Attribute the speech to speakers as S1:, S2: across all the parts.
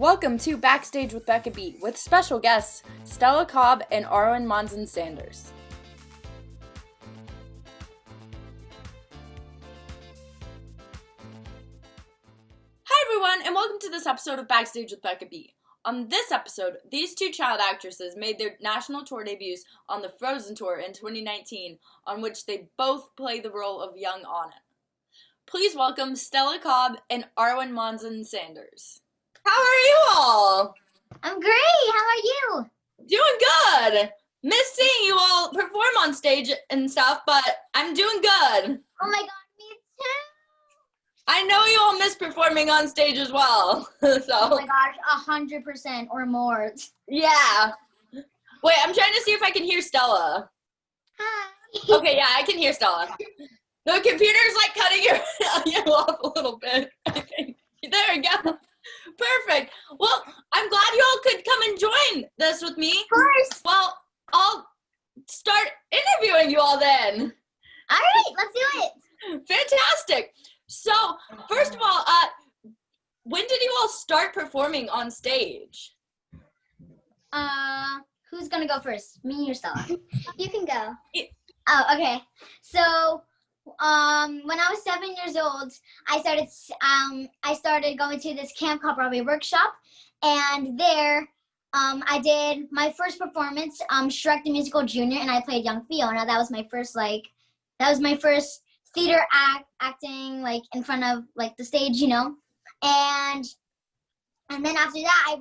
S1: Welcome to Backstage with Becca B, with special guests Stella Cobb and Arwen Monzón-Sanders. Hi everyone, and welcome to this episode of Backstage with Becca B. On this episode, these two child actresses made their national tour debuts on the Frozen Tour in 2019, on which they both play the role of young Anna. Please welcome Stella Cobb and Arwen Monzón-Sanders. How are you all?
S2: I'm great. How are you?
S1: Doing good. Miss seeing you all perform on stage and stuff, but I'm doing good.
S2: Oh my god, me too.
S1: I know you all miss performing on stage as well. So.
S2: Oh my gosh, 100% or more.
S1: Yeah. Wait, I'm trying to see if I can hear Stella.
S2: Hi.
S1: Okay, yeah, I can hear Stella. The computer's like cutting you off a little bit. Okay. There we go. Perfect. Well, I'm glad you all could come and join this with me.
S2: Of course.
S1: Well, I'll start interviewing you all then.
S2: All right, let's do it.
S1: Fantastic. So, first of all, when did you all start performing on stage?
S2: Who's gonna go first? Me or Stella?
S3: You can go.
S2: Oh, okay. So, when I was 7 years old, I started going to this camp called Broadway Workshop, and there, I did my first performance, Shrek the Musical Junior, and I played young Fiona. That was my first theater acting, like, in front of, like, the stage, you know, and then after that,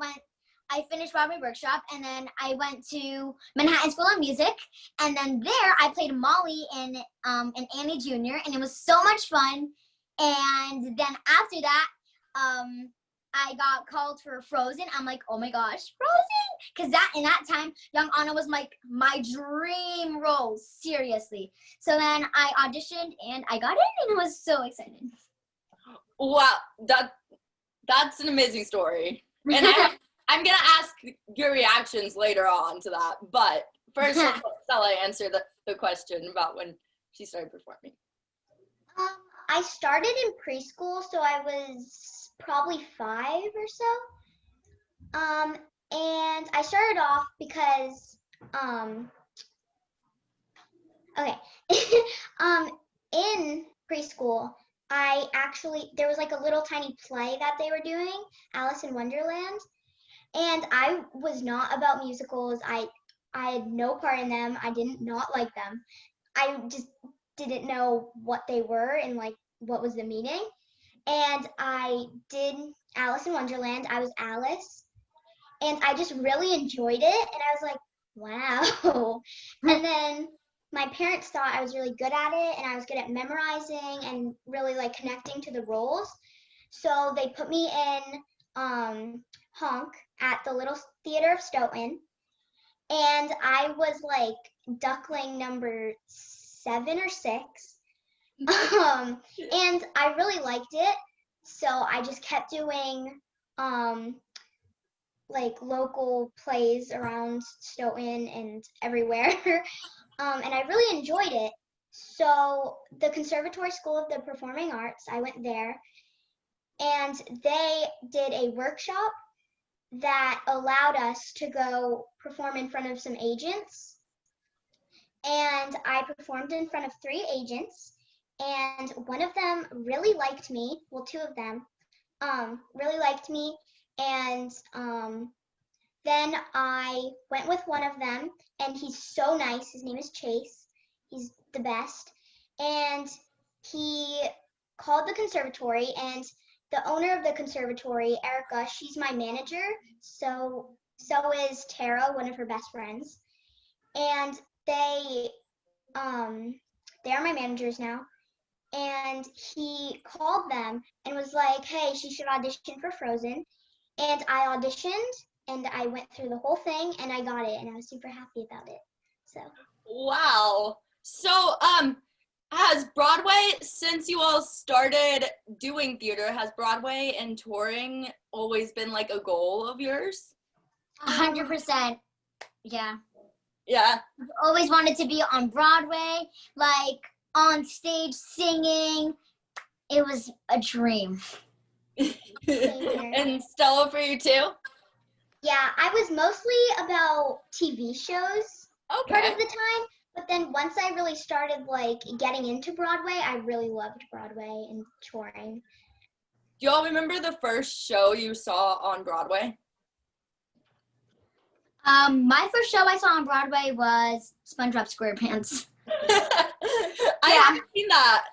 S2: I finished Broadway Workshop, and then I went to Manhattan School of Music, and then there I played Molly in Annie Jr., and it was so much fun. And then after that, I got called for Frozen. I'm like, oh my gosh, Frozen! Because in that time, young Anna was like my dream role, seriously. So then I auditioned, and I got in, and I was so excited.
S1: Wow, that's an amazing story. And I'm going to ask your reactions later on to that, but first, Stella answer the question about when she started performing.
S3: I started in preschool, so I was probably 5 or so. And I started off because, in preschool, there was like a little tiny play that they were doing, Alice in Wonderland. And I was not about musicals. I had no part in them. I did not like them. I just didn't know what they were and like what was the meaning. And I did Alice in Wonderland. I was Alice. And I just really enjoyed it. And I was like, wow. And then my parents thought I was really good at it, and I was good at memorizing and really like connecting to the roles. So they put me in Honk at the Little Theater of Stoughton, and I was like duckling number 7 or 6, and I really liked it, so I just kept doing like local plays around Stoughton and everywhere, and I really enjoyed it. So the Conservatory School of the Performing Arts, I went there, and they did a workshop that allowed us to go perform in front of some agents. And I performed in front of 3 agents, and one of them really liked me. Well, 2 of them really liked me. And then I went with one of them, and he's so nice. His name is Chase. He's the best. And he called the conservatory, and the owner of the conservatory, Erica, she's my manager. So is Tara, one of her best friends. And they are my managers now. And he called them and was like, hey, she should audition for Frozen. And I auditioned, and I went through the whole thing, and I got it, and I was super happy about it. So.
S1: Wow. So, has Broadway, since you all started doing theater, has Broadway and touring always been like a goal of yours?
S2: 100%. Yeah.
S1: Yeah.
S2: I've always wanted to be on Broadway, like on stage singing. It was a dream.
S3: here.
S1: And Stella, for you too?
S3: Yeah, I was mostly about TV shows part
S1: Okay.
S3: of the time, but then once I really started like getting into Broadway, I really loved Broadway and touring.
S1: Do y'all remember the first show you saw on Broadway?
S2: My first show I saw on Broadway was SpongeBob SquarePants.
S1: I haven't seen that.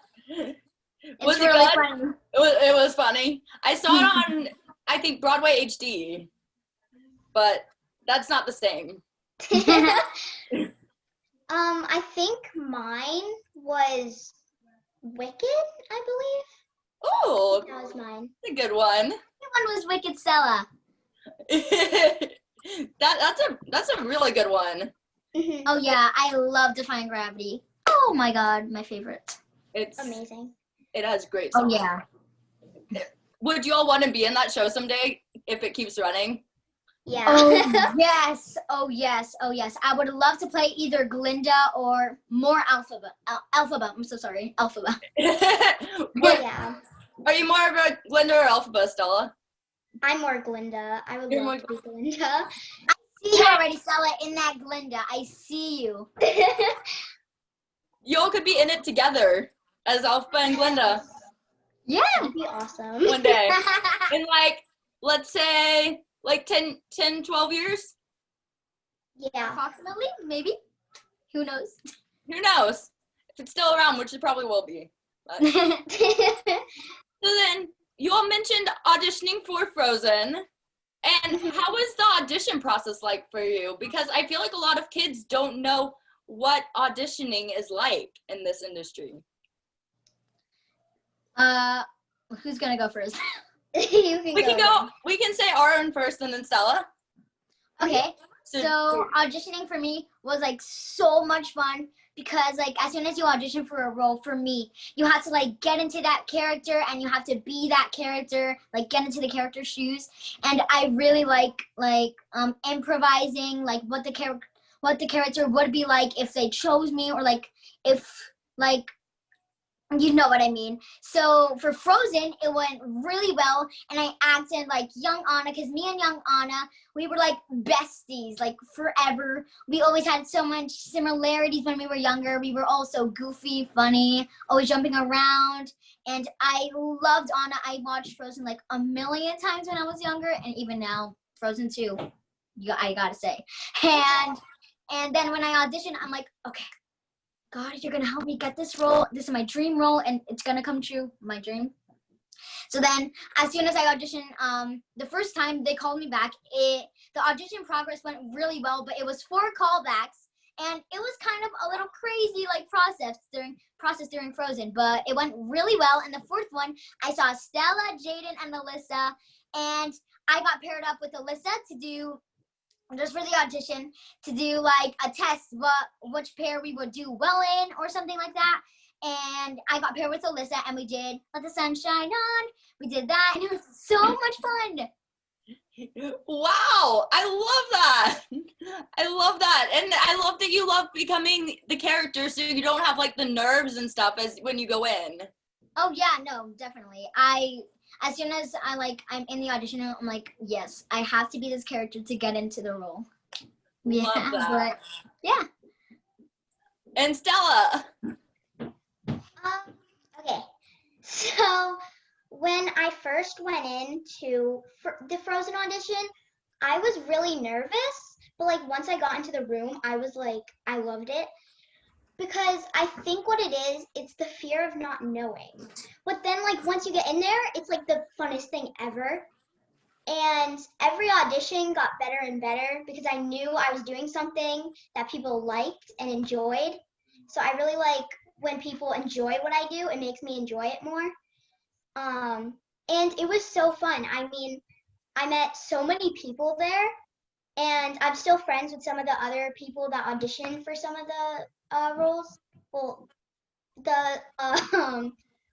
S1: Was
S2: It's
S1: it
S2: really
S1: good?
S2: funny.
S1: It was funny. I saw it on, I think, Broadway HD, but that's not the same.
S3: I think mine was Wicked, I
S1: Oh,
S3: believe. That was mine.
S1: that's a good one.
S2: One was Wicked Stella.
S1: That's a really good one.
S2: Oh yeah, I love Defying Gravity. Oh my god, my favorite.
S1: It's
S3: Amazing.
S1: It has great
S2: Oh
S1: songs.
S2: yeah.
S1: Would you all want to be in that show someday if it keeps running?
S3: Yeah.
S2: Oh yes. Oh yes. Oh yes. I would love to play either Glinda or more Alphaba. Alphaba. I'm so sorry. Alphaba.
S3: Yeah.
S1: Are you more of a Glinda or Elphaba, Stella?
S3: I'm more Glinda. I would
S1: You're
S3: love to be Glinda.
S2: See you already, Stella, in that Glinda. I see you.
S1: Y'all could be in it together as Elphaba and Glinda
S2: Yeah.
S3: That'd be awesome.
S1: one day. In like, let's say, like 10, 12 years?
S3: Yeah.
S2: Approximately, maybe. Who knows?
S1: Who knows? If it's still around, which it probably will be. But. So then, you all mentioned auditioning for Frozen. And how was the audition process like for you? Because I feel like a lot of kids don't know what auditioning is like in this industry.
S2: Who's gonna go first?
S3: We
S1: can say Arwen first and then Stella.
S2: Okay. So auditioning for me was like so much fun because like as soon as you audition for a role, for me, you have to like get into that character and you have to be that character, like get into the character's shoes. And I really like improvising, like what the character would be like if they chose me, or like if like you know what I mean. So for Frozen, it went really well, and I acted like young Anna, because me and young Anna, we were like besties, like forever. We always had so much similarities when we were younger. We were all so goofy, funny, always jumping around, and I loved Anna. I watched Frozen like a million times when I was younger, and even now, Frozen 2, I gotta say. And then when I auditioned, I'm like, okay, God, you're gonna help me get this role. This is my dream role, and it's gonna come true, my dream. So then, as soon as I auditioned, the first time they called me back, the audition progress went really well, but it was 4 callbacks, and it was kind of a little crazy, like process during Frozen, but it went really well. And the 4th one, I saw Stella, Jaden, and Alyssa, and I got paired up with Alyssa to do, just for the audition, to do like a test, which pair we would do well in or something like that. And I got paired with Alyssa, and we did Let the Sun Shine On. We did that, and it was so much fun.
S1: Wow, I love that. I love that. And I love that you love becoming the character so you don't have like the nerves and stuff as when you go in.
S2: Oh yeah, no, definitely. As soon as I'm in the audition room, I'm like, yes, I have to be this character to get into the role. Yeah,
S1: Love that.
S2: but yeah.
S1: And Stella.
S3: Okay. So when I first went into the Frozen audition, I was really nervous, but like once I got into the room, I was like, I loved it. Because I think what it is, it's the fear of not knowing. But then, like, once you get in there, it's, like, the funnest thing ever. And every audition got better and better because I knew I was doing something that people liked and enjoyed. So I really like when people enjoy what I do. It makes me enjoy it more. And it was so fun. I mean, I met so many people there. And I'm still friends with some of the other people that auditioned for some of the roles. Well,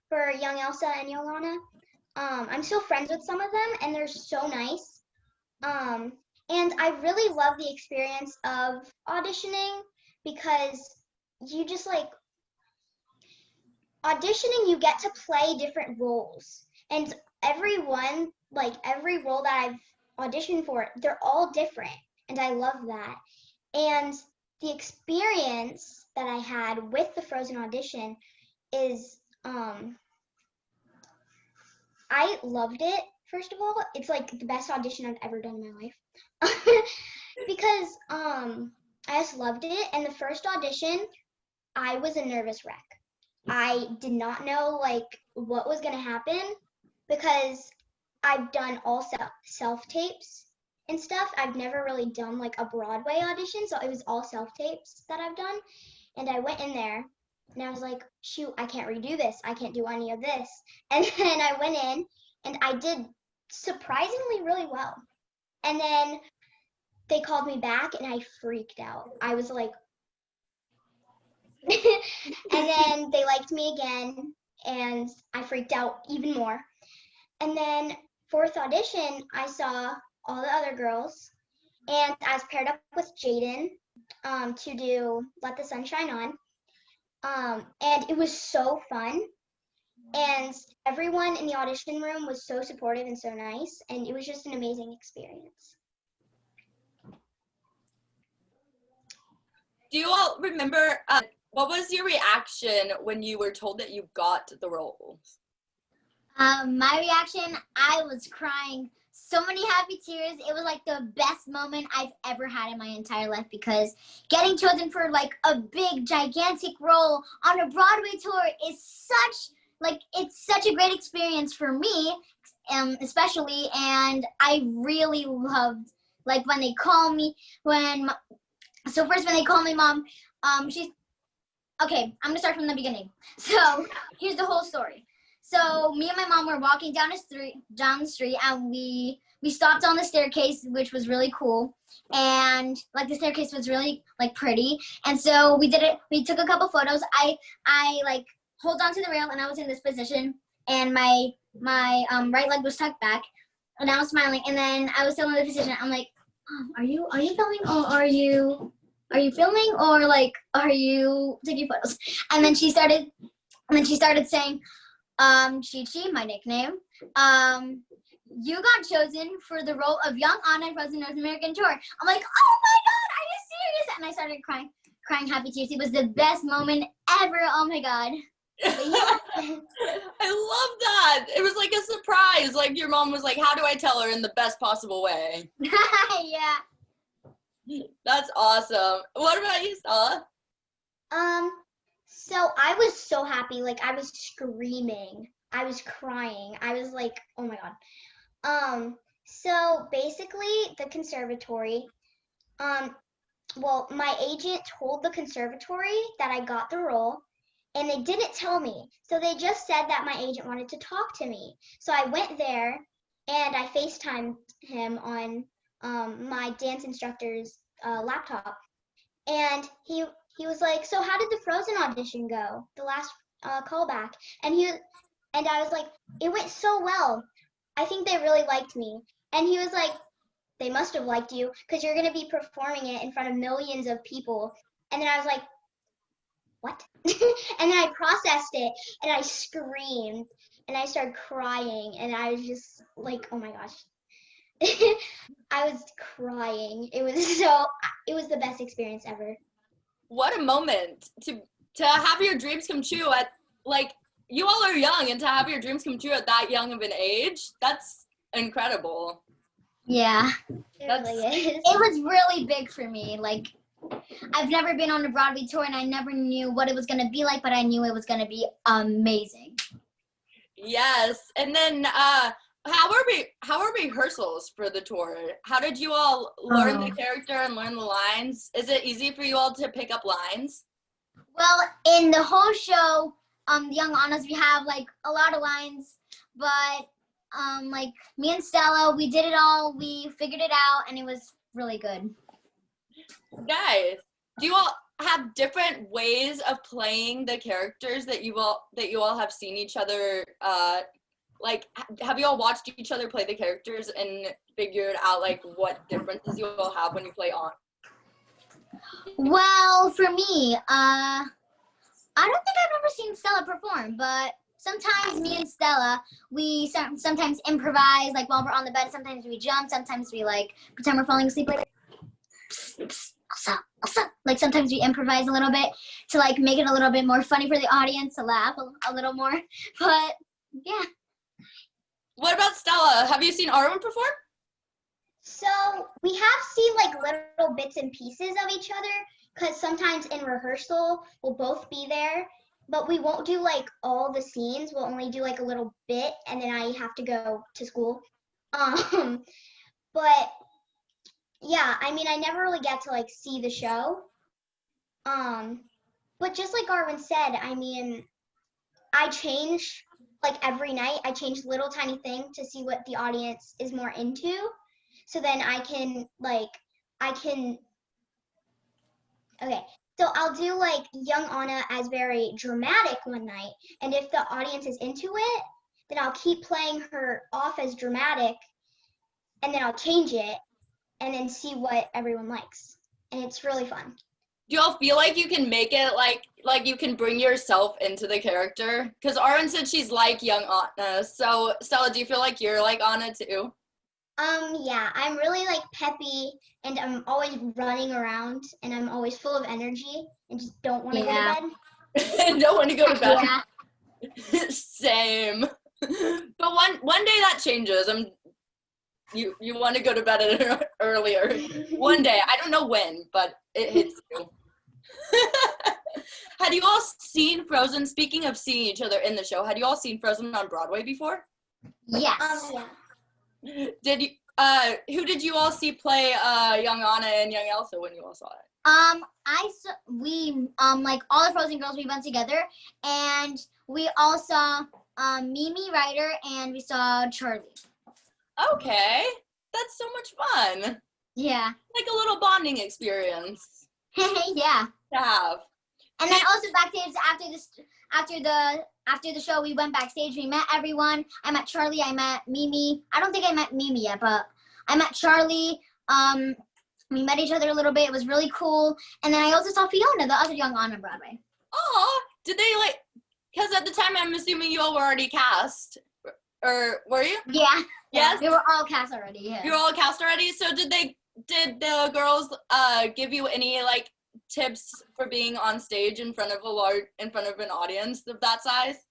S3: for young Elsa and young Anna. I'm still friends with some of them, and they're so nice. And I really love the experience of auditioning because you just like auditioning, you get to play different roles. And everyone, like every role that I've auditioned for, they're all different, and I love that. And the experience that I had with the Frozen audition is, I loved it. First of all, it's like the best audition I've ever done in my life because I just loved it. And the first audition, I was a nervous wreck. I did not know like what was gonna happen because I've done all self tapes and stuff. I've never really done like a Broadway audition, so it was all self tapes that I've done. And I went in there and I was like, shoot, I can't redo this. I can't do any of this. And then I went in and I did surprisingly really well. And then they called me back and I freaked out. I was like, and then they liked me again and I freaked out even more. And then fourth audition, I saw all the other girls and I was paired up with Jaden to do Let the Sun Shine On. And it was so fun. And everyone in the audition room was so supportive and so nice. And it was just an amazing experience.
S1: Do you all remember, what was your reaction when you were told that you got the role?
S2: My reaction, I was crying so many happy tears. It was like the best moment I've ever had in my entire life because getting chosen for like a big, gigantic role on a Broadway tour is it's such a great experience for me, especially, and I really loved, like, when they call me, so first when they call me Mom, okay, I'm gonna start from the beginning. So here's the whole story. So me and my mom were walking down the street, and we stopped on the staircase, which was really cool, and like the staircase was really like pretty, and so we took a couple photos. I like hold on to the rail, and I was in this position, and my right leg was tucked back, and I was smiling, and then I was still in the position. I'm like, are you filming, or are you filming, or like are you taking photos? And then she started saying, Chi-Chi, my nickname, you got chosen for the role of young Anna in Frozen North American Tour. I'm like, oh my God, are you serious? And I started crying happy tears. It was the best moment ever. Oh my God.
S1: I love that. It was like a surprise. Like your mom was like, how do I tell her in the best possible way?
S2: Yeah.
S1: That's awesome. What about you, Stella?
S3: So I was so happy. Like I was screaming. I was crying. I was like, oh my God. So basically the conservatory, well, my agent told the conservatory that I got the role, and they didn't tell me. So they just said that my agent wanted to talk to me. So I went there and I FaceTimed him on my dance instructor's laptop. And he was like, so how did the Frozen audition go? The last callback. And I was like, it went so well. I think they really liked me. And he was like, they must have liked you because you're going to be performing it in front of millions of people. And then I was like, what? And then I processed it and I screamed and I started crying and I was just like, oh my gosh. I was crying. It was the best experience ever.
S1: What a moment to have your dreams come true at, like, you all are young, and to have your dreams come true at that young of an age, that's incredible.
S2: Yeah.
S3: It really is.
S2: It was really big for me. Like, I've never been on a Broadway tour, and I never knew what it was going to be like, but I knew it was going to be amazing.
S1: Yes. And then how are rehearsals for the tour? How did you all learn the character and learn the lines? Is it easy for you all to pick up lines?
S2: Well, in the whole show, the Young Annas, we have like a lot of lines, but like me and Stella, we did it all. We figured it out, and it was really good.
S1: Guys, do you all have different ways of playing the characters that you all have seen each other? Like, have you all watched each other play the characters and figured out like what differences you all have when you play on? Well,
S2: for me, I don't think I've ever seen Stella perform, but sometimes me and Stella, we sometimes improvise, like while we're on the bed. Sometimes we jump. Sometimes we like pretend we're falling asleep. Like, like sometimes we improvise a little bit to like make it a little bit more funny for the audience to laugh a little more. But yeah.
S1: What about Stella? Have you seen Arwen perform?
S3: So we have seen like little bits and pieces of each other, because sometimes in rehearsal we'll both be there, but we won't do like all the scenes. We'll only do like a little bit, and then I have to go to school. But yeah, I mean, I never really get to like see the show. But just like Arwen said, I mean, I change like every night. I change little tiny thing to see what the audience is more into. So then okay, so I'll do like young Anna as very dramatic one night. And if the audience is into it, then I'll keep playing her off as dramatic, and then I'll change it and then see what everyone likes. And it's really fun.
S1: Do y'all feel like you can make it like you can bring yourself into the character? Because Arwen said she's like young Anna. So Stella, do you feel like you're like Anna too?
S3: Yeah, I'm really like peppy, and I'm always running around, and I'm always full of energy and just don't want to go to bed.
S1: Don't want to go to bed.
S2: Yeah.
S1: Same. But one day that changes. You want to go to bed earlier. One day. I don't know when, but it hits you. Had you all seen Frozen? Speaking of seeing each other in the show, had you all seen Frozen on Broadway before?
S2: Yes.
S3: Yeah.
S1: Did you who did you all see play young Anna and young Elsa when you all saw it?
S2: We like all the Frozen girls, we went together, and we all saw Mimi Ryder, and we saw Charlie.
S1: Okay, that's so much fun.
S2: Yeah.
S1: Like a little bonding experience
S2: Yeah.
S1: to have.
S2: And then also backstage after the show, we went backstage. We met everyone. I met Charlie. I met Mimi. I don't think I met Mimi yet, but I met Charlie. We met each other a little bit. It was really cool. And then I also saw Fiona, the other young Anna on Broadway.
S1: Oh, did they like? Because at the time, I'm assuming you all were already cast, or were you?
S2: Yeah.
S1: Yes.
S2: We were all cast already. Yeah.
S1: You were all cast already. So did the girls give you any like tips for being on stage in front of an audience of that size?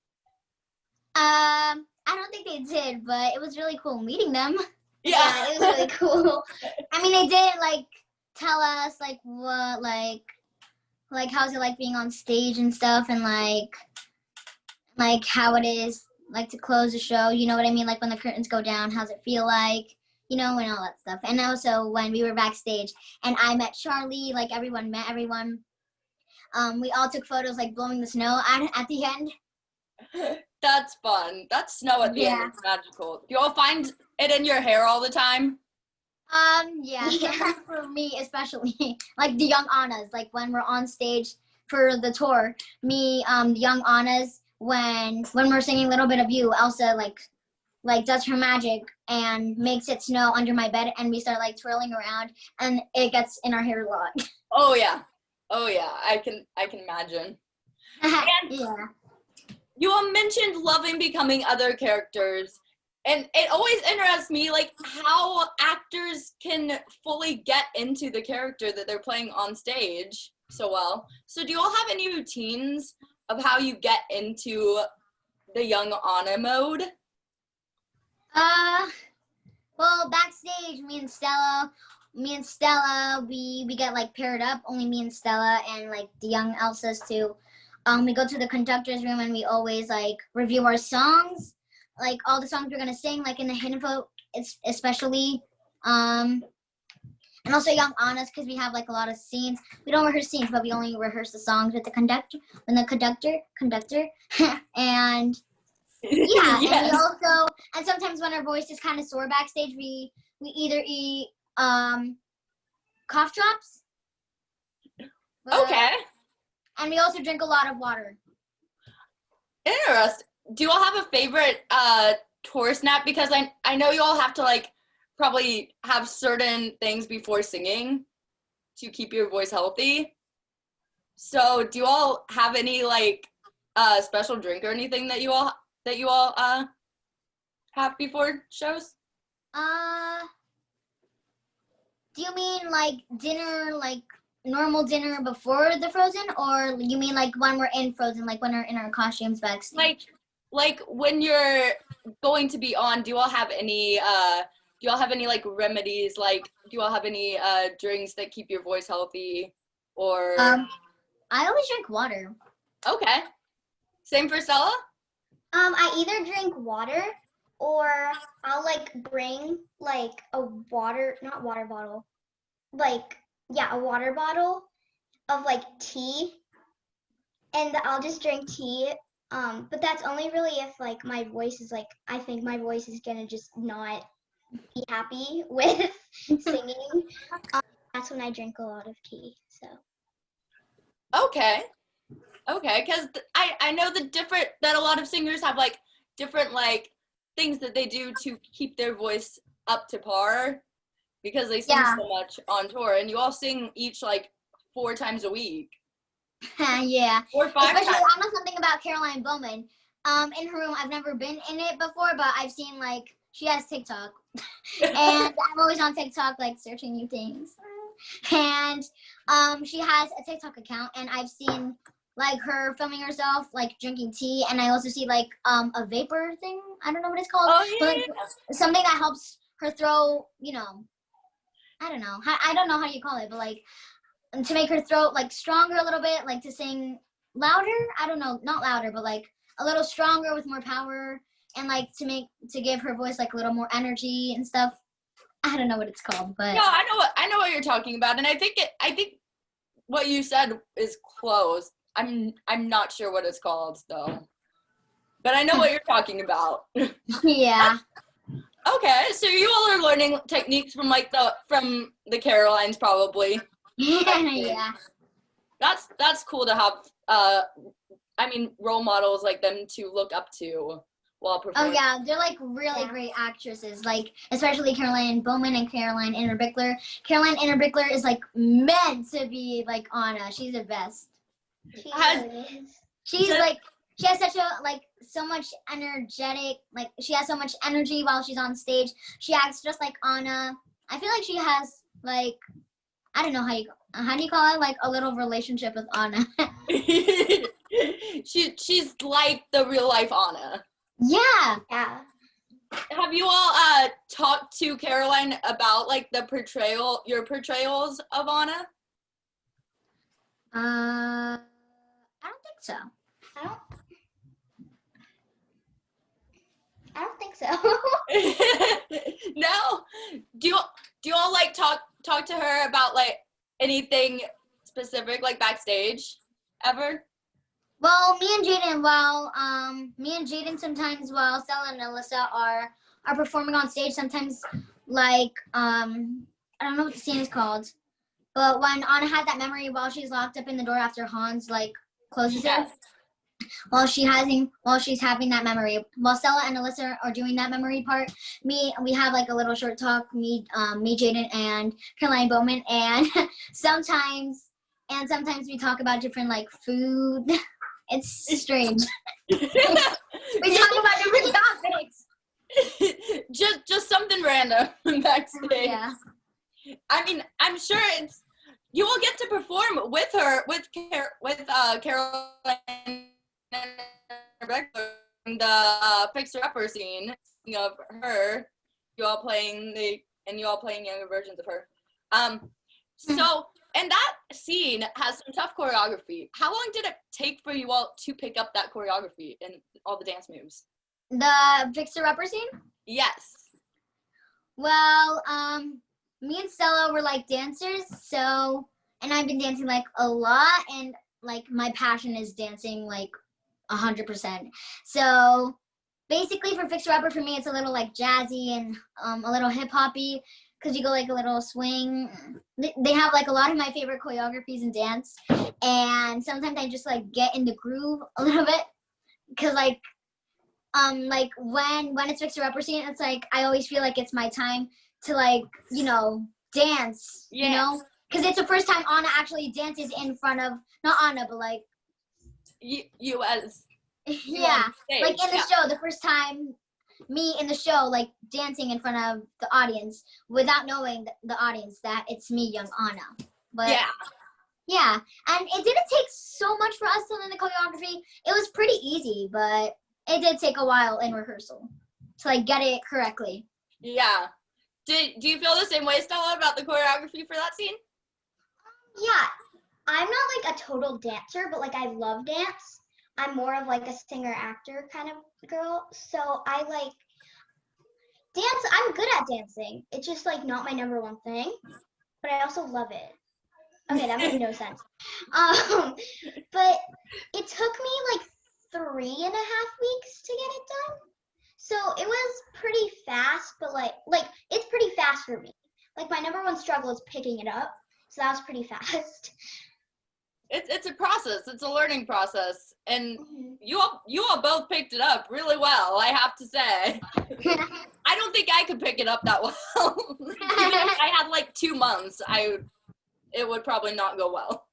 S2: I don't think they did, but it was really cool meeting them.
S1: Yeah,
S3: it was really cool.
S2: I mean, they did like tell us like what like how's it like being on stage and stuff, and like how it is like to close the show. You know what I mean? Like when the curtains go down, how's it feel like? You know, and all that stuff. And also when we were backstage and I met Charlie, like everyone met everyone. We all took photos like blowing the snow at the end.
S1: That's fun. That snow at the end is magical. Do you all find it in your hair all the time?
S2: Yeah. Sometimes for me especially, like the young Annas, like when we're on stage for the tour, me, the young Annas, when we're singing Little Bit of You, Elsa like does her magic and makes it snow under my bed, and we start like twirling around, and it gets in our hair a lot.
S1: Oh yeah, I can imagine.
S2: Yeah.
S1: You all mentioned loving becoming other characters, and it always interests me like how actors can fully get into the character that they're playing on stage so well. So do you all have any routines of how you get into the young Anna mode?
S2: Well, backstage, me and Stella, we get like paired up, only me and Stella, and like the young Elsas too. We go to the conductor's room and we always like review our songs, like all the songs we're gonna sing, like in the hidden vote, especially. And also young Anna's, because we have like a lot of scenes. We don't rehearse scenes, but we only rehearse the songs with the conductor, and yeah. Yes. And we also, and sometimes when our voice is kind of sore backstage, we either eat cough drops.
S1: Okay.
S2: And we also drink a lot of water.
S1: Interesting. Do you all have a favorite tour snack? Because I know you all have to like probably have certain things before singing to keep your voice healthy. So do you all have any like special drink or anything that you all that you all have before shows?
S2: Do you mean like dinner, like normal dinner before the Frozen, or you mean like when we're in Frozen, like when we're in our costumes backstage?
S1: Like when you're going to be on, do you all have any like remedies? Like, do you all have any drinks that keep your voice healthy? Or
S2: I always drink water.
S1: Okay. Same for Stella?
S3: I either drink water or I'll like bring like a water, not water bottle, like, yeah, a water bottle of like tea, and I'll just drink tea. But that's only really if like my voice is like, I think my voice is gonna just not be happy with singing. That's when I drink a lot of tea, so.
S1: Okay, because I know that a lot of singers have like different like things that they do to keep their voice up to par because they sing so much on tour, and you all sing each like 4 times a week.
S2: Yeah.
S1: Or 5
S2: Especially,
S1: times.
S2: I know something about Caroline Bowman. In her room, I've never been in it before, but I've seen like she has TikTok, and I'm always on TikTok like searching new things. And she has a TikTok account, and I've seen like her filming herself like drinking tea, and I also see like a vapor thing. I don't know what it's called.
S1: Oh yeah.
S2: But, like, something that helps her throw. You know, I don't know. I don't know how you call it, but like to make her throat like stronger a little bit, like to sing louder. I don't know, not louder, but like a little stronger with more power, and like to give her voice like a little more energy and stuff. I don't know what it's called, but
S1: No, I know what you're talking about, and I think what you said is close. I'm not sure what it's called though, but I know what you're talking about.
S2: yeah.
S1: Okay, so you all are learning techniques from the Carolines probably.
S2: Yeah.
S1: That's cool to have. Role models like them to look up to while performing.
S2: Oh yeah, they're like really great actresses, like especially Caroline Bowman and Caroline Innerbichler. Caroline Innerbichler is like meant to be like Anna. She's the best.
S3: She really is.
S2: She's like, she has such a like so much energetic, like she has so much energy while she's on stage. She acts just like Anna. I feel like she has like, I don't know how do you call it, like a little relationship with Anna.
S1: She's like the real life Anna.
S2: Yeah.
S3: Yeah.
S1: Have you all talked to Caroline about like your portrayals of Anna?
S2: I don't think so.
S3: I don't think so.
S1: No? Do you all like talk to her about like anything specific like backstage ever?
S2: Well, me and Jaden sometimes while Stella and Alyssa are performing on stage, sometimes like I don't know what the scene is called, but when Anna had that memory while she's locked up in the door after Hans like closes it, while she's having that memory, while Stella and Alyssa are doing that memory part, we have like a little short talk, me, Jaden, and Caroline Bowman, and sometimes we talk about different like food. It's strange. We talk about different topics.
S1: just something random backstage.
S2: Yeah.
S1: I mean, I'm sure you all get to perform with her, with Caroline and the Fixer Upper scene of her. You all playing younger versions of her. So. And that scene has some tough choreography. How long did it take for you all to pick up that choreography and all the dance moves?
S2: The fixer-upper scene?
S1: Yes.
S2: Well, me and Stella were like dancers, and I've been dancing like a lot, and like my passion is dancing like 100%. So basically for fixer-upper, for me, it's a little like jazzy and a little hip-hoppy, because you go like a little swing. They have like a lot of my favorite choreographies in dance, and sometimes I just like get in the groove a little bit, because like when it's fixer-upper scene, it's like I always feel like it's my time to like, you know, dance, you know, because it's the first time Anna actually dances in front of, not Anna, but like
S1: you as
S2: Yeah, like in the show, the first time me in the show, like dancing in front of the audience without knowing the audience that it's me, young Anna. But yeah, and it didn't take so much for us to learn the choreography. It was pretty easy, but it did take a while in rehearsal to like get it correctly.
S1: Yeah. Do you feel the same way, Stella, about the choreography for that scene?
S3: Yeah, I'm not like a total dancer, but like I love dance. I'm more of like a singer-actor kind of girl, so I like dance. I'm good at dancing. It's just like not my number one thing, but I also love it. Okay, that made no sense. But it took me like 3.5 weeks to get it done. So it was pretty fast, but like it's pretty fast for me. Like my number one struggle is picking it up. So that was pretty fast.
S1: It's a process. It's a learning process. And you all both picked it up really well, I have to say. I don't think I could pick it up that well. Even if I had like 2 months, it would probably not go well.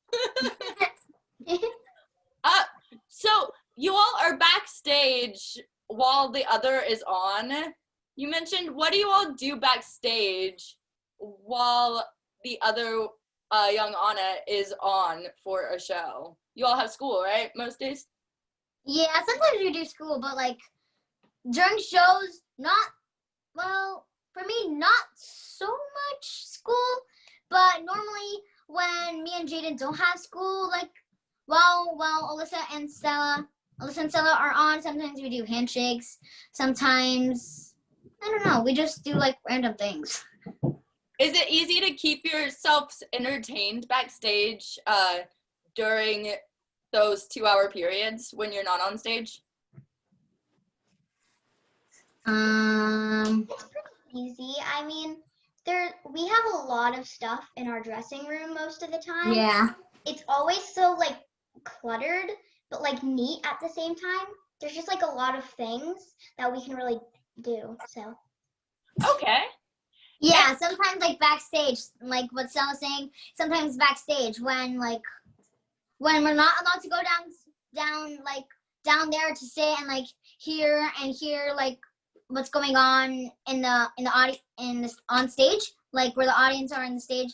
S1: So you all are backstage while the other is on. You mentioned, what do you all do backstage while the other young Anna is on for a show? You all have school, right? Most days?
S2: Yeah, sometimes we do school, but like during shows, for me, not so much school, but normally when me and Jaden don't have school, like while Alyssa and Stella are on, sometimes we do handshakes, sometimes, I don't know, we just do like random things.
S1: Is it easy to keep yourselves entertained backstage during those 2-hour periods when you're not on stage?
S3: It's pretty easy. I mean, we have a lot of stuff in our dressing room most of the time.
S2: Yeah.
S3: It's always so like cluttered, but like neat at the same time. There's just like a lot of things that we can really do. So.
S1: Okay.
S2: Yeah, sometimes like backstage, like what Stella's saying, sometimes backstage when we're not allowed to go down there to sit and like hear like what's going on in the on stage, like where the audience are in the stage.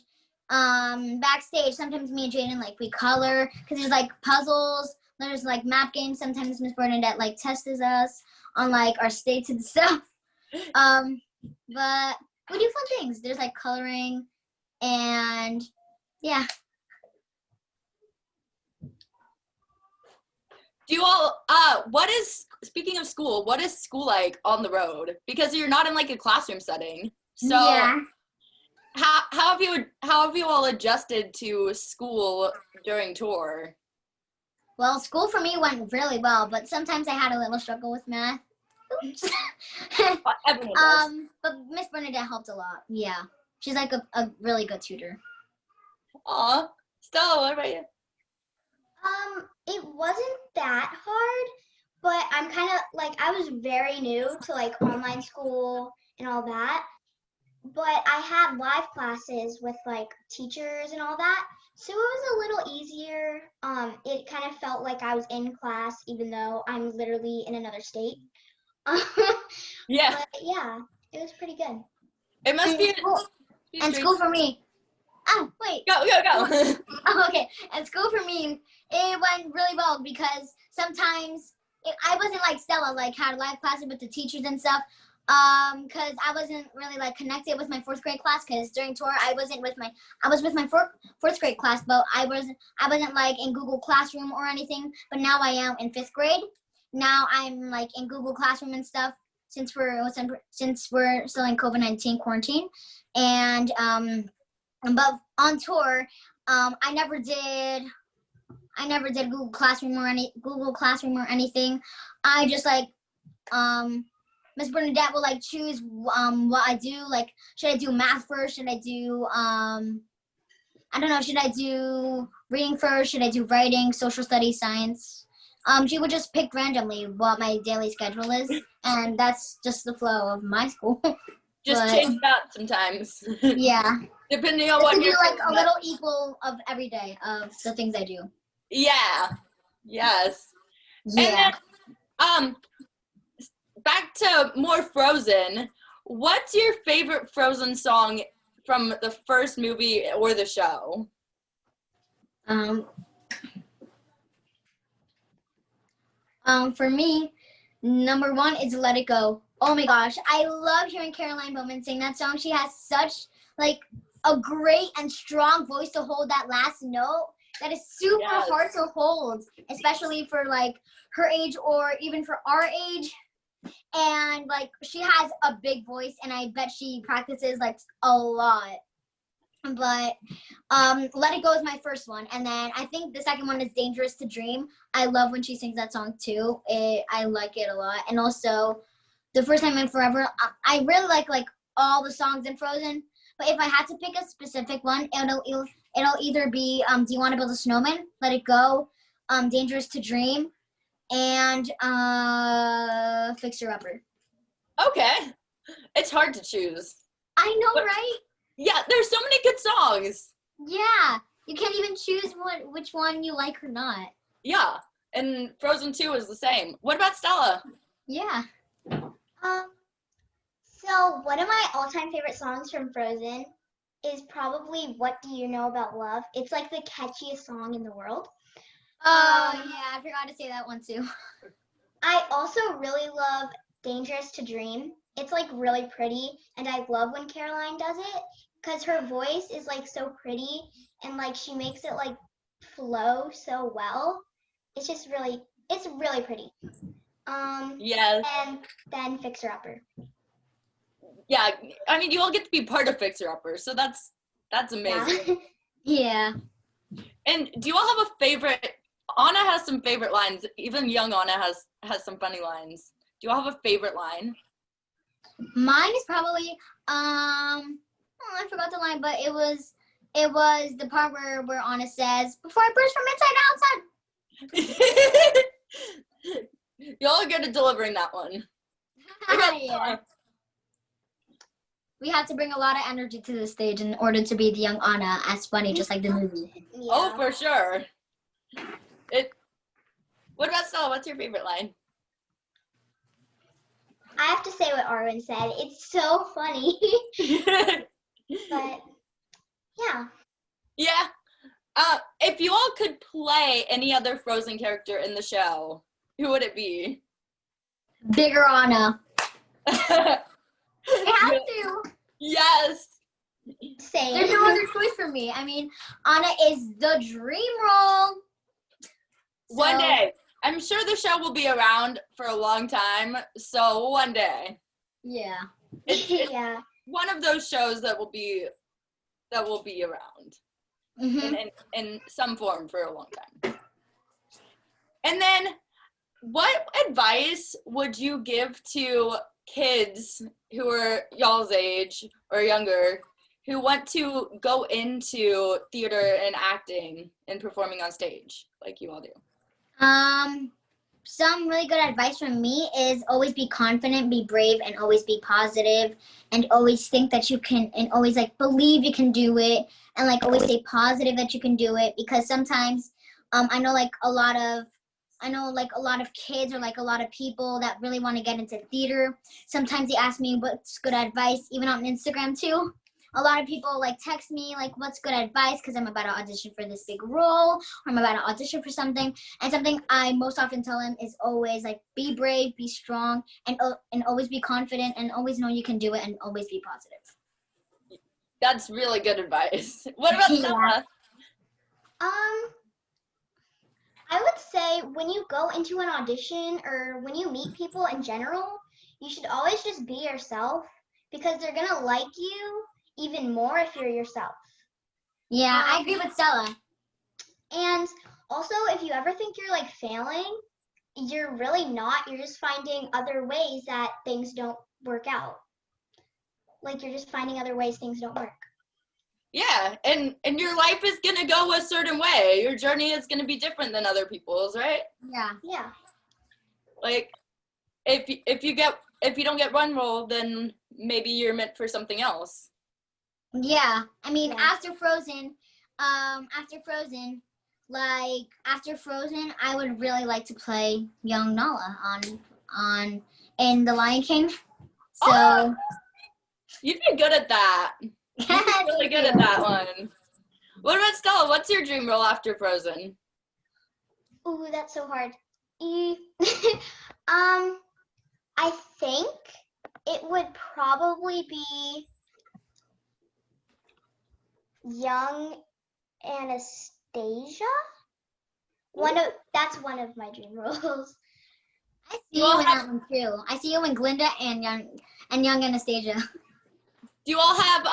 S2: Backstage, sometimes me and Jaden like we color because there's like puzzles, there's like map games. Sometimes Miss Bernadette like tests us on like our states and stuff. But we do fun things. There's like coloring and yeah.
S1: Do you all, speaking of school, what is school like on the road? Because you're not in like a classroom setting. So
S2: yeah.
S1: How have you all adjusted to school during tour?
S2: Well, school for me went really well, but sometimes I had a little struggle with math. Oops.
S1: Everyone does.
S2: But Miss Bernadette helped a lot. Yeah. She's like a really good tutor.
S1: Aw. Stella, what about you?
S3: It wasn't that hard, but I'm kind of like, I was very new to like online school and all that, but I had live classes with like teachers and all that, so it was a little easier. It kind of felt like I was in class even though I'm literally in another state.
S1: Yeah.
S3: But yeah, it was pretty good.
S1: It must be
S2: and school for me. Oh, wait.
S1: Go.
S2: Oh, okay. And school for me, it went really well because sometimes I wasn't like Stella, like had live classes with the teachers and stuff. Because I wasn't really like connected with my 4th grade class. Because during tour, I was with my fourth grade class, but I wasn't like in Google Classroom or anything. But now I am in 5th grade. Now I'm like in Google Classroom and stuff since we're still in COVID-19 quarantine. And but on tour, I never did Google Classroom or anything. I just like Miss Bernadette will like choose what I do. Like, should I do math first? Should I do I don't know, should I do reading first? Should I do writing, social studies, science? She would just pick randomly what my daily schedule is, and that's just the flow of my school.
S1: Just change it up sometimes.
S2: Yeah.
S1: Depending on what
S2: you're do like a little equal of every day of the things I do.
S1: Yeah. Yes.
S2: Yeah.
S1: And then, Back to more Frozen. What's your favorite Frozen song from the first movie or the show?
S2: For me, number one is Let It Go. Oh my gosh, I love hearing Caroline Bowman sing that song. She has such like a great and strong voice to hold that last note that is super hard to hold, especially for like her age or even for our age. And like she has a big voice, and I bet she practices like a lot. But Let It Go is my first one, and then I think the second one is Dangerous to Dream. I love when she sings that song too. I like it a lot. And also The First Time in Forever. I really like all the songs in Frozen, but if I had to pick a specific one, it'll either be Do You Want to Build a Snowman, Let It Go, Dangerous to Dream, and Fixer Upper.
S1: Okay. It's hard to choose.
S2: I know, right?
S1: Yeah, there's so many good songs.
S2: Yeah, you can't even choose which one you like or not.
S1: Yeah, and Frozen 2 is the same. What about Stella?
S2: Yeah.
S3: So one of my all-time favorite songs from Frozen is probably What Do You Know About Love? It's like the catchiest song in the world.
S2: Oh, yeah, I forgot to say that one too.
S3: I also really love Dangerous to Dream. It's like really pretty, and I love when Caroline does it because her voice is like so pretty, and like she makes it like flow so well. It's really pretty.
S1: Yes.
S3: And then Fixer Upper.
S1: Yeah, I mean, you all get to be part of Fixer Upper, so that's amazing.
S2: Yeah.
S1: And do you all have a favorite? Anna has some favorite lines. Even young Anna has some funny lines. Do you all have a favorite line?
S2: Mine is probably I forgot the line, but it was the part where Anna says, "Before I burst from inside outside."
S1: Y'all are good at delivering that one.
S2: Yeah. We have to bring a lot of energy to the stage in order to be the young Anna as funny, just like the movie.
S3: Yeah.
S1: Oh, for sure. What about Stella? What's your favorite line?
S3: I have to say what Arwen said. It's so funny. But yeah.
S1: Yeah. If you all could play any other Frozen character in the show, who would it be?
S2: Bigger Anna. I have to.
S1: Yes.
S3: Same.
S2: There's no other choice for me. I mean, Anna is the dream role.
S1: One day. I'm sure the show will be around for a long time, so one day.
S2: Yeah.
S1: It's
S3: Yeah.
S1: one of those shows that will be around in some form for a long time. And then, what advice would you give to kids who are y'all's age or younger who want to go into theater and acting and performing on stage like you all do?
S2: Some really good advice from me is always be confident, be brave, and always be positive, and always think that you can, and always like believe you can do it, and like always stay positive that you can do it, because sometimes I know a lot of kids or like a lot of people that really want to get into theater. Sometimes they ask me what's good advice, even on Instagram too. A lot of people like text me like what's good advice because I'm about to audition for this big role, or I'm about to audition for something. And something I most often tell them is always like be brave, be strong, and always be confident, and always know you can do it, and always be positive.
S1: That's really good advice. What about Stella?
S3: I would say when you go into an audition or when you meet people in general, you should always just be yourself because they're gonna like you even more if you're yourself.
S2: Yeah, I agree with Stella.
S3: And also, if you ever think you're like failing, you're really not. You're just finding other ways that things don't work out. Like you're just finding other ways things don't work.
S1: Yeah, and your life is gonna go a certain way. Your journey is gonna be different than other people's, right?
S2: Yeah.
S3: Yeah.
S1: Like, if you don't get one role, then maybe you're meant for something else.
S2: Yeah, I mean,
S3: Yeah.
S2: after Frozen, like after Frozen, I would really like to play young Nala on in The Lion King. So
S1: Oh, you'd be good at that. You'd be
S2: yes,
S1: really good at that one. What about Stella? What's your dream role after Frozen?
S3: Ooh, that's so hard. I think it would probably be young Anastasia. That's one of my dream roles.
S2: I see you in that one too. I see you in Glinda and young Anastasia.
S1: Do you all have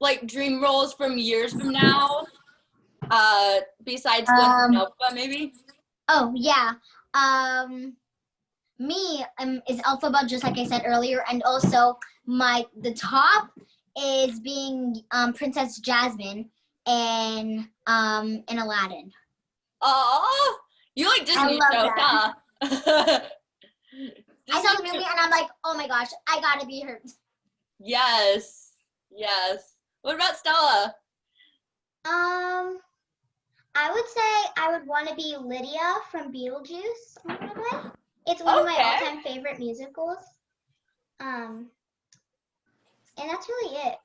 S1: like dream roles from years from now? Besides Glinda and Elphaba, maybe?
S2: Oh yeah. Me is Elphaba, just like I said earlier, and also the top is being Princess Jasmine in Aladdin.
S1: Oh, you like Disney
S2: love
S1: shows, huh?
S2: I saw the movie and I'm like, oh my gosh, I gotta be her.
S1: Yes, yes. What about Stella?
S3: I would say I would want to be Lydia from Beetlejuice on Broadway. It's one of my all-time favorite musicals. And that's really it.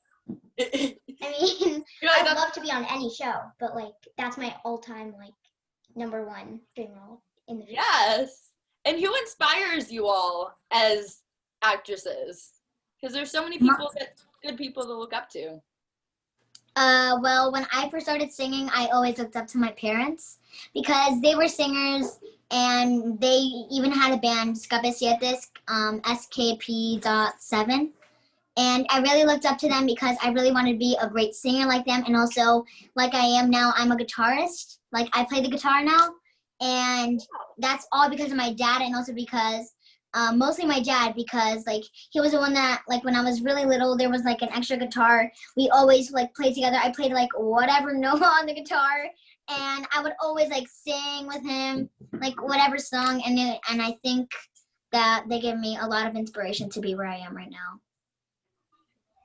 S3: I mean, I'd love to be on any show, but like that's my all-time like #1 dream role in the future.
S1: Yes. And who inspires you all as actresses? Because there's so many people good people to look up to.
S2: Well, when I first started singing, I always looked up to my parents because they were singers and they even had a band, SKP.7. And I really looked up to them because I really wanted to be a great singer like them. And also, like I am now, I'm a guitarist. Like, I play the guitar now. And that's all because of my dad and also because, mostly my dad, because, like, he was the one that, like, when I was really little, there was, like, an extra guitar. We always, like, played together. I played, like, whatever note on the guitar. And I would always, like, sing with him, like, whatever song. And I think that they give me a lot of inspiration to be where I am right now.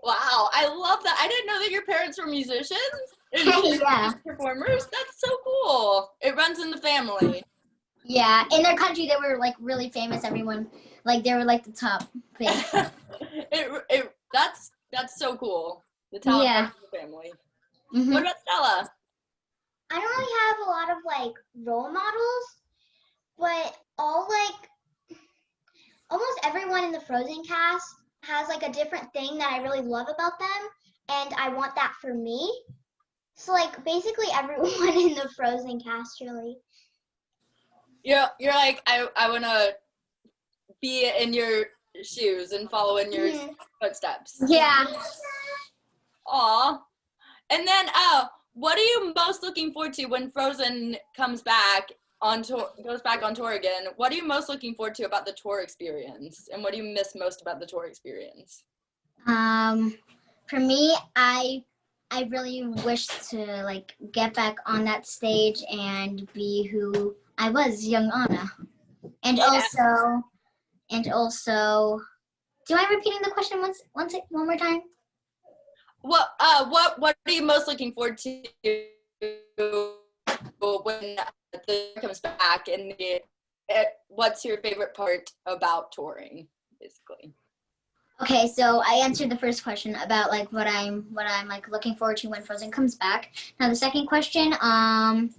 S1: Wow, I love that. I didn't know that your parents were musicians and
S2: yeah.
S1: performers. That's so cool. It runs in the family.
S2: Yeah, in their country, they were like really famous. Everyone, like they were like the top thing.
S1: That's so cool. The talent runs in the family. Mm-hmm. What about Stella?
S3: I don't really have a lot of like role models, but almost everyone in the Frozen cast has like a different thing that I really love about them, and I want that for me. So like basically everyone in the Frozen cast really.
S1: You're like I want to be in your shoes and follow in your footsteps.
S2: Yeah.
S1: Aw. And then what are you most looking forward to when Frozen comes back on tour, goes back on tour again? What are you most looking forward to about the tour experience, and what do you miss most about the tour experience?
S2: For me, I really wish to like get back on that stage and be who I was, young Anna. And also, do I repeating the question one more time?
S1: What are you most looking forward to when the tour comes back, and what's your favorite part about touring, basically?
S2: Okay, so I answered the first question about like what I'm like looking forward to when Frozen comes back. Now the second question, I'm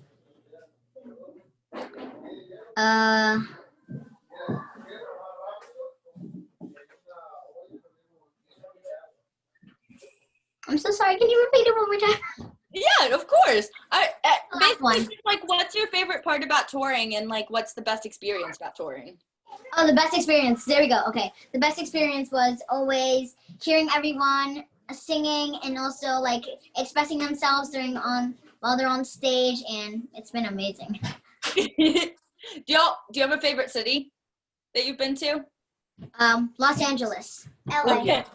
S2: so sorry. Can you repeat it one more time?
S1: Yeah, of course. Basically, like, what's your favorite part about touring, and like, what's the best experience about touring?
S2: Oh, the best experience. There we go. Okay, the best experience was always hearing everyone singing and also like expressing themselves while they're on stage, and it's been amazing.
S1: Do you have a favorite city that you've been to?
S2: Los Angeles.
S3: LA.
S1: Okay.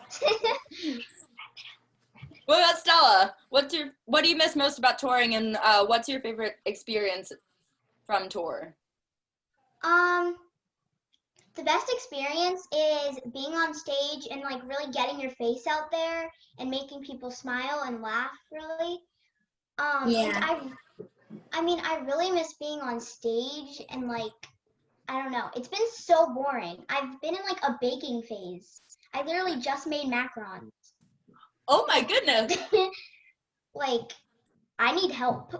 S1: What about Stella? What do you miss most about touring, and what's your favorite experience from tour?
S3: The best experience is being on stage and like really getting your face out there and making people smile and laugh really.
S2: Yeah.
S3: I mean, I really miss being on stage and like, I don't know. It's been so boring. I've been in like a baking phase. I literally just made macarons.
S1: Oh my goodness.
S3: Like, I need help.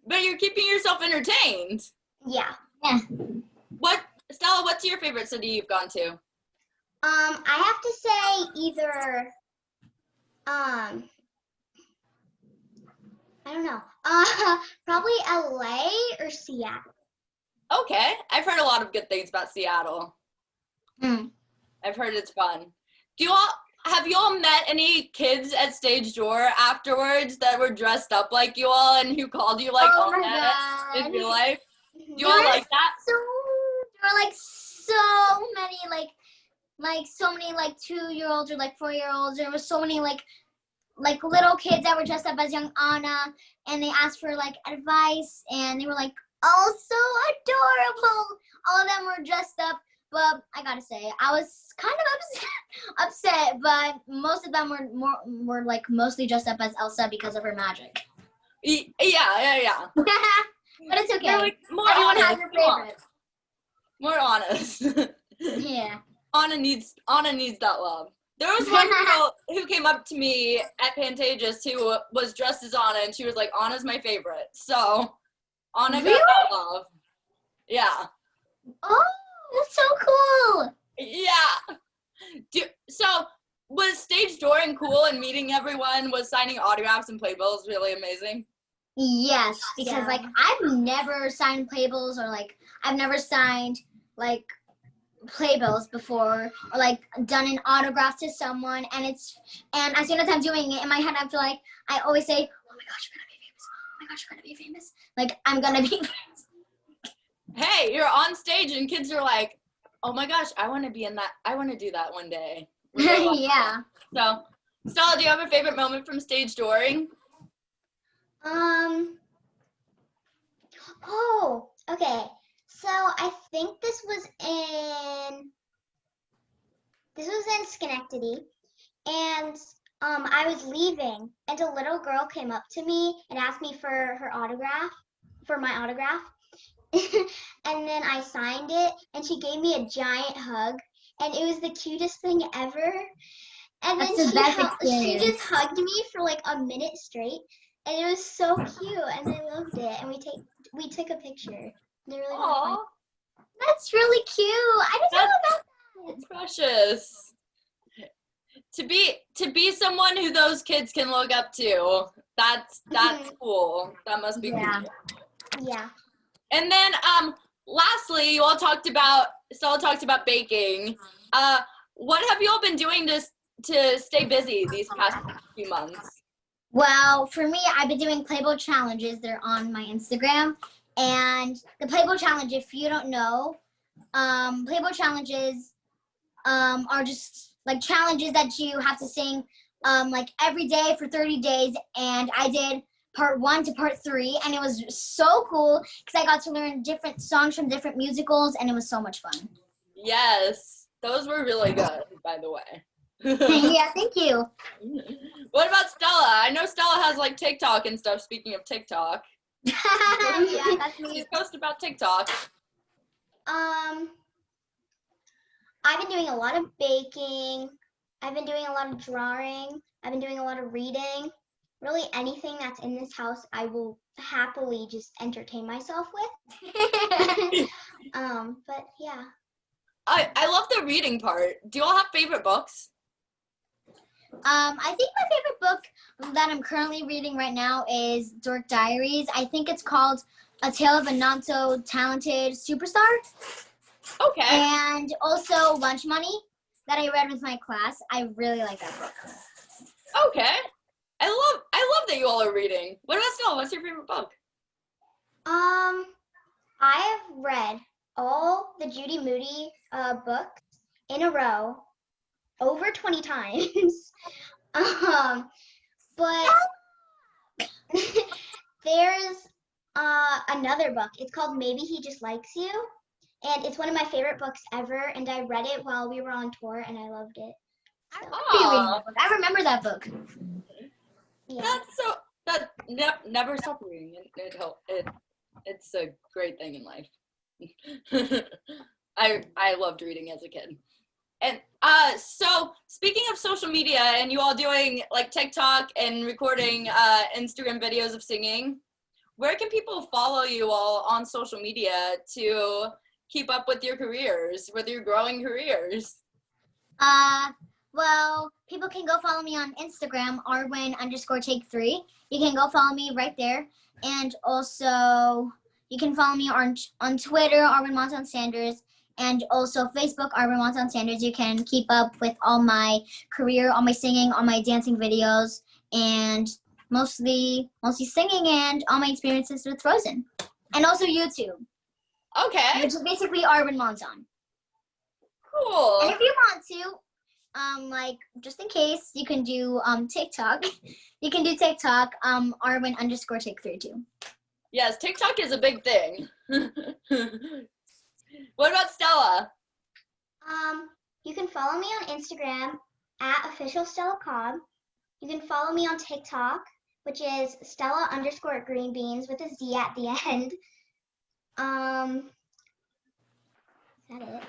S1: But you're keeping yourself entertained.
S3: Yeah.
S1: Stella, what's your favorite city you've gone to?
S3: I have to say either, I don't know. Probably LA or Seattle.
S1: Okay, I've heard a lot of good things about Seattle. I've heard it's fun. Have you all met any kids at stage door afterwards that were dressed up like you all and who called you like
S2: Oh
S1: on
S2: my
S1: that in
S2: God.
S1: real life? Do you all like that?
S2: There were like so many like so many like 2-year-olds or like 4-year-olds. There were so many like little kids that were dressed up as young Anna, and they asked for like advice, and they were like all so adorable. All of them were dressed up, but I gotta say I was kind of upset, but most of them were like mostly dressed up as Elsa because of her magic.
S1: Yeah.
S2: But it's okay.
S1: Like,
S2: Everyone has their favorites.
S1: More honest.
S2: Yeah.
S1: Anna needs that love. There was one girl who came up to me at Pantages who was dressed as Anna, and she was like, Anna's my favorite. So Anna got that love. Yeah.
S2: Oh, that's so cool.
S1: Yeah. So was stage dooring cool and meeting everyone? Was signing autographs and playbills really amazing?
S2: Yes, because like I've never signed playbills or like I've never signed like playbills before or like done an autograph to someone, and as soon as I'm doing it in my head, I feel like I always say, oh my gosh, you're gonna be famous. Oh my gosh, you're gonna be famous. Like I'm gonna be famous.
S1: Hey, you're on stage and kids are like, oh my gosh, I want to be in that. I want to do that one day.
S2: Yeah.
S1: So, Stella, do you have a favorite moment from stage dooring?
S3: Oh, okay. So I think this was in Schenectady, and I was leaving, and a little girl came up to me and asked me for my autograph, and then I signed it, and she gave me a giant hug, and it was the cutest thing ever. And then she just hugged me for like a minute straight, and it was so cute, and I loved it. And we took a picture. They're really fun.
S2: That's really cute. I didn't know about that.
S1: It's precious. To be someone who those kids can look up to. That's cool. That must be cool.
S3: Yeah.
S1: And then lastly, Stella talked about baking. What have you all been doing to stay busy these past few months?
S2: Well, for me, I've been doing Playboy challenges. They're on my Instagram. And the Playboy challenge, if you don't know, Playboy challenges are just like challenges that you have to sing like every day for 30 days. And I did part 1 to part 3, and it was so cool because I got to learn different songs from different musicals, and it was so much fun.
S1: Yes, those were really good, by the way.
S2: Yeah, thank you.
S1: What about Stella? I know Stella has like TikTok and stuff. Speaking of TikTok.
S2: Yeah, that's me.
S1: She's posted about TikTok.
S3: I've been doing a lot of baking. I've been doing a lot of drawing. I've been doing a lot of reading. Really anything that's in this house, I will happily just entertain myself with. But yeah.
S1: I love the reading part. Do you all have favorite books?
S2: I think my favorite book that I'm currently reading right now is Dork Diaries. I think it's called A Tale of a Not So Talented Superstar. Okay. And also Lunch Money that I read with my class. I really like that book.
S1: Okay. I love that you all are reading. What about Stella? What's your favorite book?
S3: I have read all the Judy Moody books in a row over 20 times. But there's another book. It's called Maybe He Just Likes You. And it's one of my favorite books ever. And I read it while we were on tour, and I loved it. So.
S2: I remember that book.
S3: Yeah.
S1: never stop reading. It's a great thing in life. I loved reading as a kid. And so speaking of social media and you all doing like TikTok and recording Instagram videos of singing, where can people follow you all on social media to keep up with your careers, with your growing careers?
S2: Well, people can go follow me on Instagram, Arwen_take3. You can go follow me right there. And also, you can follow me on Twitter, Arwen Monzón-Sanders, and also Facebook, Arwen Monzón-Sanders. You can keep up with all my career, all my singing, all my dancing videos, and mostly singing and all my experiences with Frozen. And also YouTube.
S1: Okay.
S2: Which is basically Arwen Monzón.
S1: Cool.
S2: And if you want to, like, just in case, you can do TikTok. You can do TikTok, Arwen_take3 too.
S1: Yes, TikTok is a big thing. What about Stella?
S3: You can follow me on Instagram at official Stella Cobb. You can follow me on TikTok, which is Stella_greenbeans with a Z at the end. Is that it?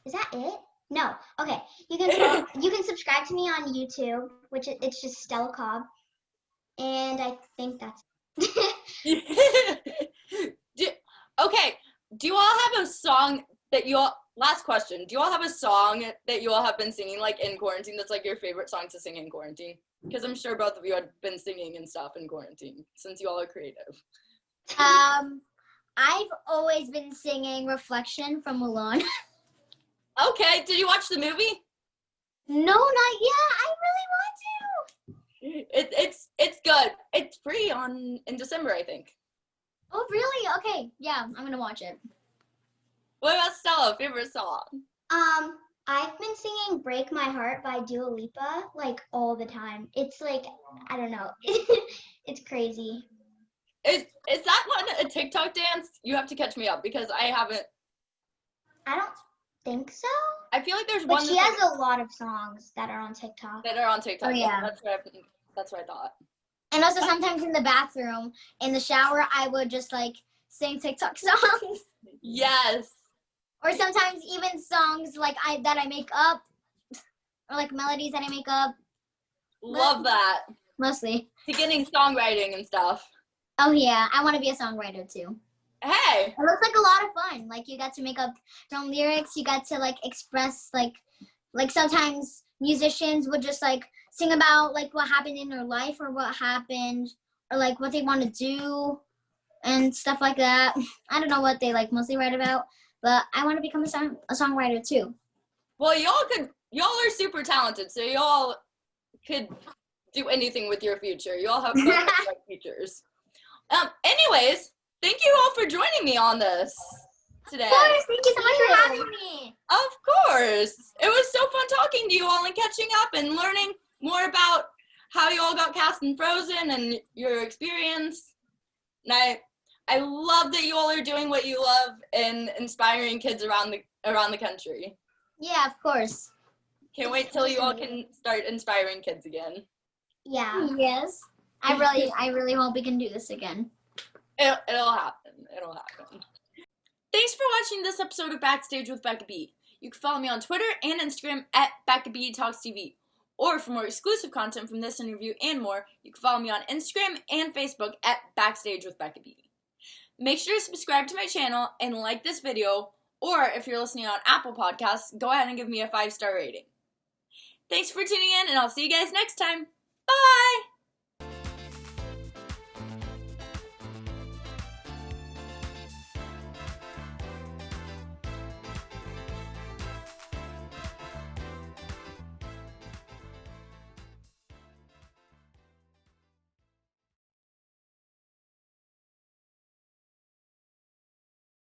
S3: Is that it? No. Okay. You can subscribe to me on YouTube, which it's just Stella Cobb, and I think that's.
S1: Okay. Do you all have a song that you all? Last question. Do you all have a song that you all have been singing like in quarantine that's like your favorite song to sing in quarantine? Because I'm sure both of you have been singing and stuff in quarantine since you all are creative.
S2: I've always been singing Reflection from Malone.
S1: Okay, did you watch the movie?
S2: No, not yet. I really want to.
S1: It's good. It's free in December, I think.
S2: Oh, really? Okay. Yeah, I'm gonna watch it.
S1: What about Stella? Favorite song?
S3: I've been singing "Break My Heart" by Dua Lipa like all the time. It's like, I don't know. It's crazy.
S1: Is that one a TikTok dance? You have to catch me up because I haven't.
S3: I don't think so.
S1: I feel like there's
S3: But
S1: one.
S3: she has a lot of songs that are on TikTok.
S1: That are on TikTok.
S2: Oh, yeah.
S1: That's what I thought.
S2: And also sometimes in the bathroom, in the shower, I would just like sing TikTok songs.
S1: Yes.
S2: Or sometimes even songs like that I make up, or like melodies that I make up.
S1: Love that.
S2: Mostly.
S1: Beginning songwriting and stuff.
S2: Oh yeah, I want to be a songwriter too.
S1: Hey.
S2: It looks like a lot of fun. Like you got to make up your own lyrics. You got to like express like sometimes musicians would just like sing about like what happened in their life or what happened or like what they want to do and stuff like that. I don't know what they like mostly write about, but I want to become a songwriter too.
S1: Well, y'all are super talented, so y'all could do anything with your future. You all have bright futures. Anyways, thank you all for joining me on this today.
S2: Of course, thank you so much for having me.
S1: Of course. It was so fun talking to you all and catching up and learning more about how you all got cast in Frozen and your experience. And I love that you all are doing what you love and inspiring kids around the country.
S2: Yeah, of course.
S1: Can't wait till you all can start inspiring kids again.
S3: Yeah.
S2: Yes. I really hope we can do this again.
S1: It'll happen. It'll happen. Thanks for watching this episode of Backstage with Becca B. You can follow me on Twitter and Instagram at Becca B Talks TV. Or for more exclusive content from this interview and more, you can follow me on Instagram and Facebook at Backstage with Becca B. Make sure to subscribe to my channel and like this video, or if you're listening on Apple Podcasts, go ahead and give me a 5-star rating. Thanks for tuning in, and I'll see you guys next time.